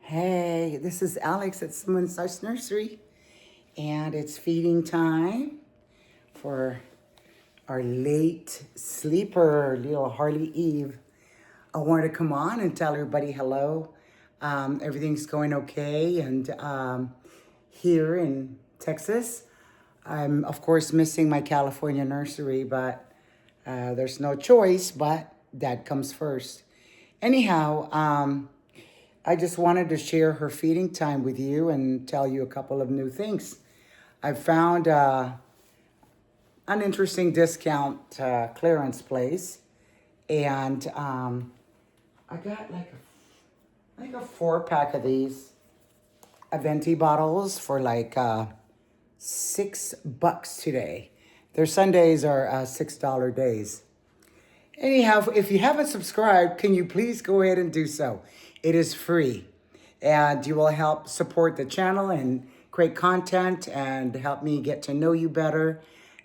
Hey, this is Alex at Someone's Ice Nursery, and it's feeding time for our late sleeper, little Harley Eve. I wanted to come on and tell everybody hello. Everything's going okay, and here in Texas, I'm of course missing my California nursery, but there's no choice, but that comes first. Anyhow, I just wanted to share her feeding time with you and tell you a couple of new things. I found an interesting discount clearance place, and I got like a 4 pack of these Aventi bottles for like $6 today. Their Sundays are $6 days. Anyhow, if you haven't subscribed, can you please go ahead and do so? It is free, and you will help support the channel and create content and help me get to know you better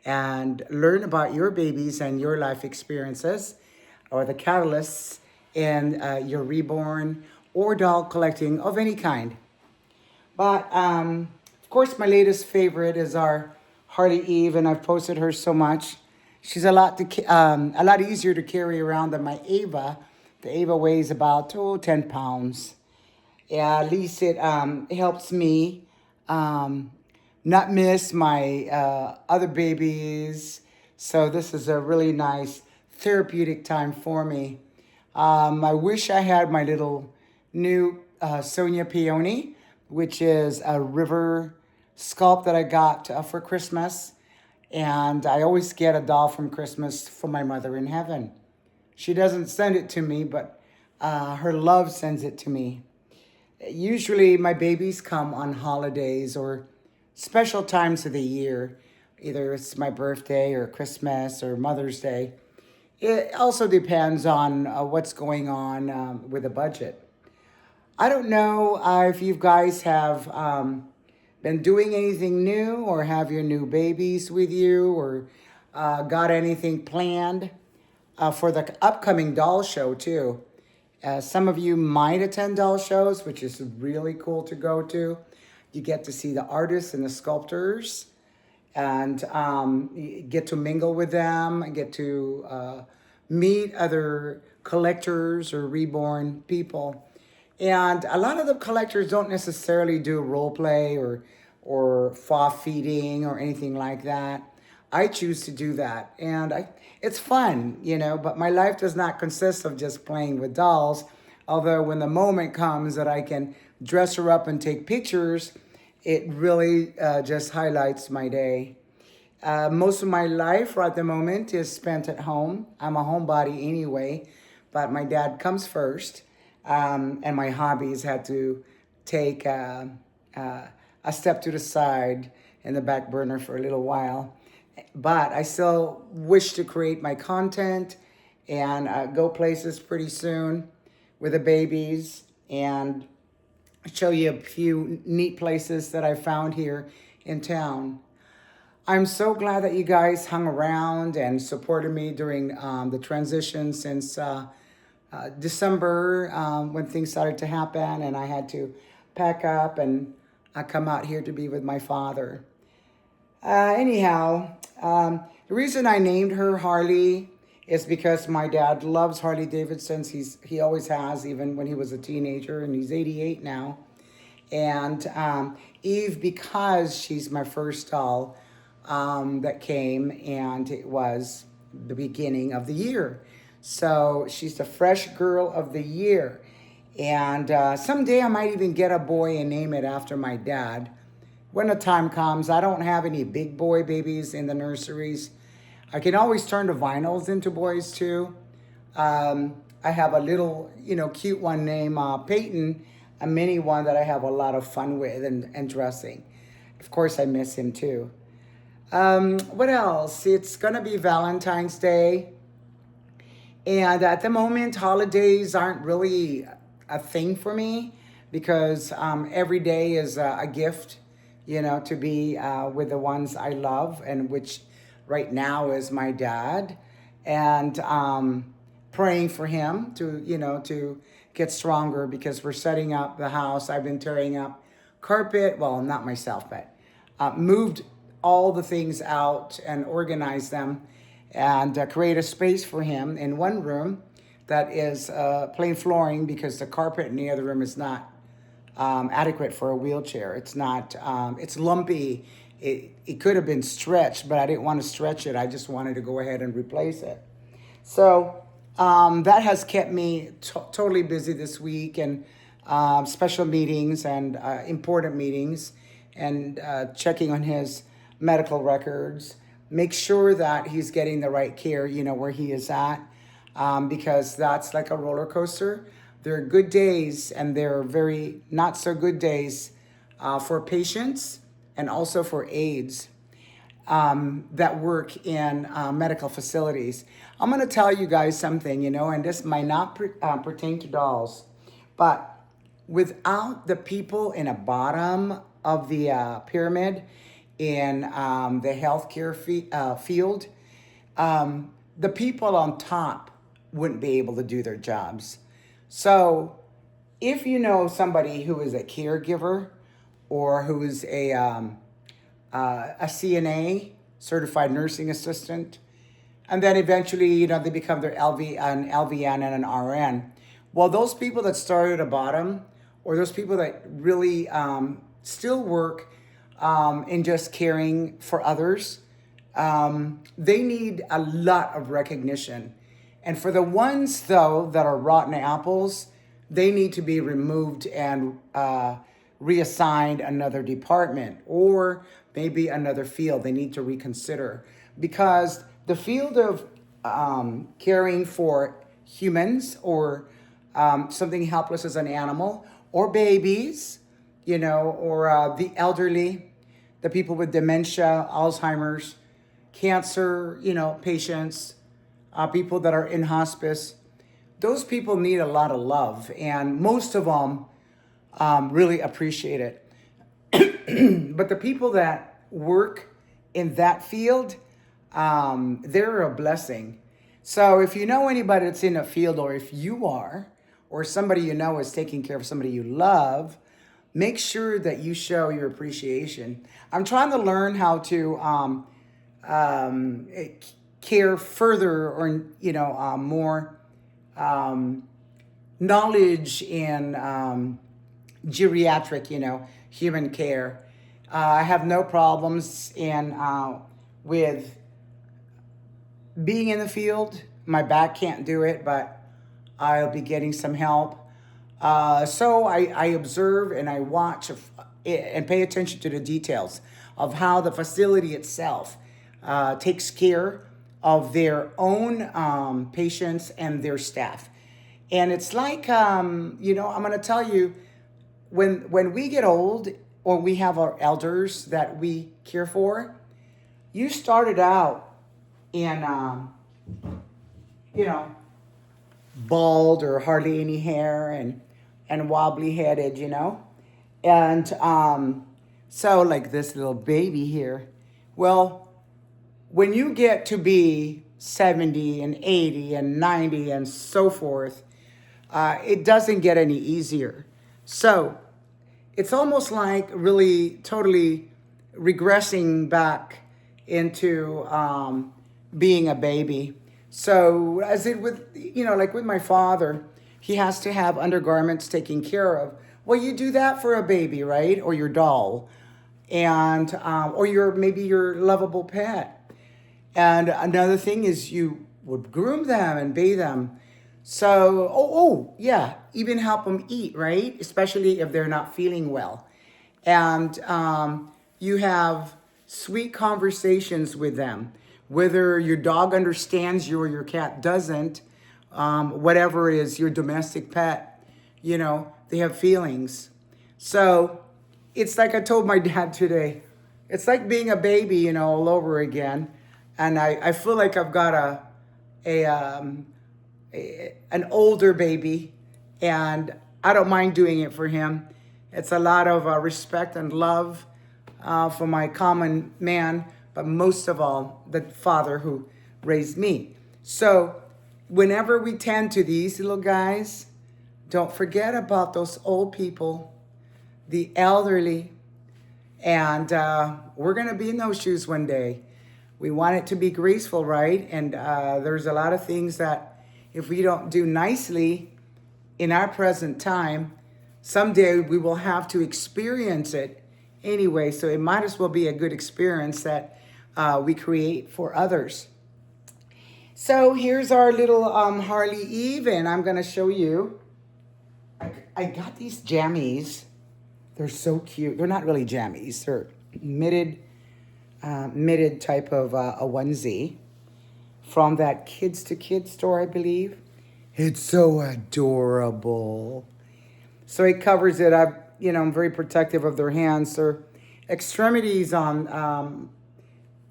and learn about your babies and your life experiences or the catalysts in your reborn or doll collecting of any kind. But of course, my latest favorite is our Harley Eve, and I've posted her so much. She's a lot easier to carry around than my Ava. The Ava weighs about 10 pounds. Yeah, at least it helps me not miss my other babies. So this is a really nice therapeutic time for me. I wish I had my little new Sonia Peony, which is a river sculpt that I got for Christmas. And I always get a doll from Christmas for my mother in heaven. She doesn't send it to me, but her love sends it to me. Usually my babies come on holidays or special times of the year. Either it's my birthday or Christmas or Mother's Day. It also depends on what's going on with the budget. I don't know if you guys have been doing anything new or have your new babies with you or got anything planned for the upcoming doll show too. Some of you might attend doll shows, which is really cool to go to. You get to see the artists and the sculptors and you get to mingle with them, get to meet other collectors or reborn people. And a lot of the collectors don't necessarily do role play or faux feeding or anything like that. I choose to do that, and it's fun, but my life does not consist of just playing with dolls. Although when the moment comes that I can dress her up and take pictures, it really just highlights my day. Most of my life right at the moment is spent at home. I'm a homebody anyway, but my dad comes first. And my hobbies had to take a step to the side in the back burner for a little while. But I still wish to create my content and go places pretty soon with the babies and show you a few neat places that I found here in town. I'm so glad that you guys hung around and supported me during the transition since December when things started to happen and I had to pack up and I come out here to be with my father. Anyhow, the reason I named her Harley is because my dad loves Harley Davidsons. He always has, even when he was a teenager, and he's 88 now. And Eve, because she's my first doll that came, and it was the beginning of the year. So she's the fresh girl of the year. And someday I might even get a boy and name it after my dad. When the time comes, I don't have any big boy babies in the nurseries. I can always turn the vinyls into boys too. I have a little, cute one named Peyton, a mini one that I have a lot of fun with and dressing. Of course, I miss him too. What else? It's going to be Valentine's Day. And at the moment, holidays aren't really a thing for me because every day is a gift, to be with the ones I love, and which right now is my dad. And praying for him to get stronger because we're setting up the house. I've been tearing up carpet. Well, not myself, but moved all the things out and organized them and create a space for him in one room that is plain flooring because the carpet in the other room is not adequate for a wheelchair. It's not, it's lumpy. It could have been stretched, but I didn't want to stretch it. I just wanted to go ahead and replace it. So that has kept me totally busy this week, and special meetings and important meetings, and checking on his medical records. Make sure that he's getting the right care, where he is at, because that's like a roller coaster. There are good days and there are very not so good days for patients and also for aides that work in medical facilities. I'm going to tell you guys something, and this might not pertain to dolls, but without the people in the bottom of the pyramid in the healthcare field, the people on top wouldn't be able to do their jobs. So if you know somebody who is a caregiver or who is a CNA, certified nursing assistant, and then eventually, they become their an LVN and an RN. Well, those people that started at the bottom, or those people that really still work in just caring for others, they need a lot of recognition. And for the ones, though, that are rotten apples, they need to be removed and reassigned another department or maybe another field. They need to reconsider, because the field of caring for humans or something helpless as an animal or babies, or the elderly, the people with dementia, Alzheimer's, cancer, patients, people that are in hospice, those people need a lot of love, and most of them really appreciate it. But the people that work in that field, they're a blessing. So if you know anybody that's in a field, or if you are, or somebody is taking care of somebody you love, make sure that you show your appreciation. I'm trying to learn how to care further, or more knowledge in geriatric, human care. I have no problems with being in the field. My back can't do it, but I'll be getting some help. So I observe and I watch and pay attention to the details of how the facility itself takes care of their own patients and their staff. And it's like, I'm going to tell you, when we get old or we have our elders that we care for, you started out in, bald or hardly any hair and wobbly headed, And so like this little baby here, well, when you get to be 70 and 80 and 90 and so forth, it doesn't get any easier. So it's almost like really totally regressing back into being a baby. So as it with, like with my father, he has to have undergarments taken care of. Well, you do that for a baby, right? Or your doll, and or maybe your lovable pet. And another thing is you would groom them and bathe them. So, yeah, even help them eat, right? Especially if they're not feeling well. And you have sweet conversations with them, whether your dog understands you or your cat doesn't, whatever is your domestic pet, they have feelings. So it's like I told my dad today, it's like being a baby, all over again. And I feel like I've got an older baby, and I don't mind doing it for him. It's a lot of respect and love for my common man, but most of all, the father who raised me. So whenever we tend to these little guys, Don't forget about those old people, the elderly, and we're going to be in those shoes one day. We want it to be graceful, right? And there's a lot of things that if we don't do nicely in our present time, someday we will have to experience it anyway. So it might as well be a good experience that we create for others. So here's our little Harley Eve, and I'm going to show you. I got these jammies. They're so cute. They're not really jammies. They're knitted type of a onesie from that Kids to Kids store, I believe. It's so adorable. So it covers it. I'm very protective of their hands. Their extremities on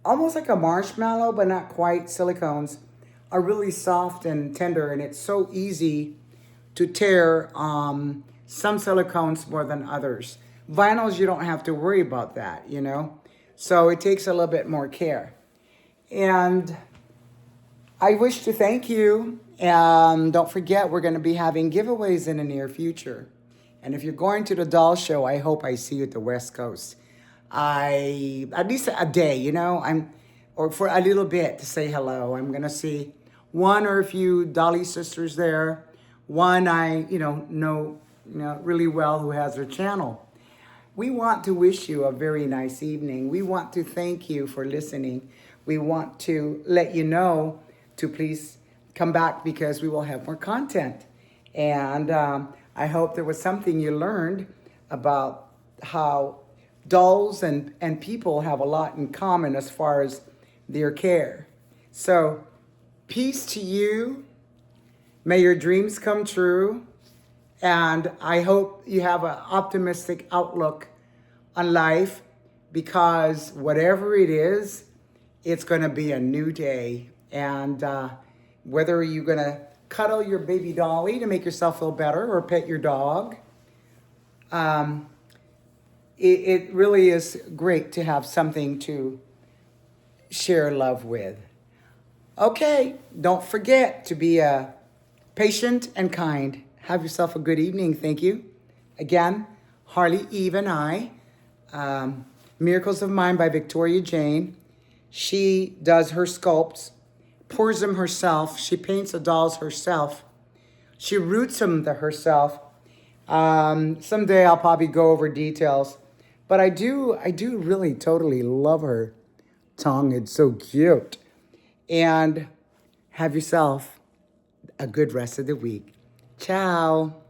almost like a marshmallow, but not quite. Silicones are really soft and tender, and it's so easy to tear. Some silicones more than others. Vinyls, you don't have to worry about that, So it takes a little bit more care. And I wish to thank you. Don't forget, we're going to be having giveaways in the near future. And if you're going to the doll show, I hope I see you at the West Coast. At least a day, or for a little bit to say hello. I'm going to see one or a few Dolly sisters there. One I, know really well who has her channel. We want to wish you a very nice evening. We want to thank you for listening. We want to let you know to please come back because we will have more content. And I hope there was something you learned about how dolls and people have a lot in common as far as their care. So, peace to you. May your dreams come true. And I hope you have an optimistic outlook on life because whatever it is, it's going to be a new day. And whether you're going to cuddle your baby dolly to make yourself feel better or pet your dog, it really is great to have something to share love with. Okay, don't forget to be patient and kind. Have yourself a good evening. Thank you. Again, Harley Eve and I, Miracles of Mind by Victoria Jane. She does her sculpts, pours them herself. She paints the dolls herself. She roots them herself. Someday I'll probably go over details. But I do really totally love her tongue. It's so cute. And have yourself a good rest of the week. Ciao.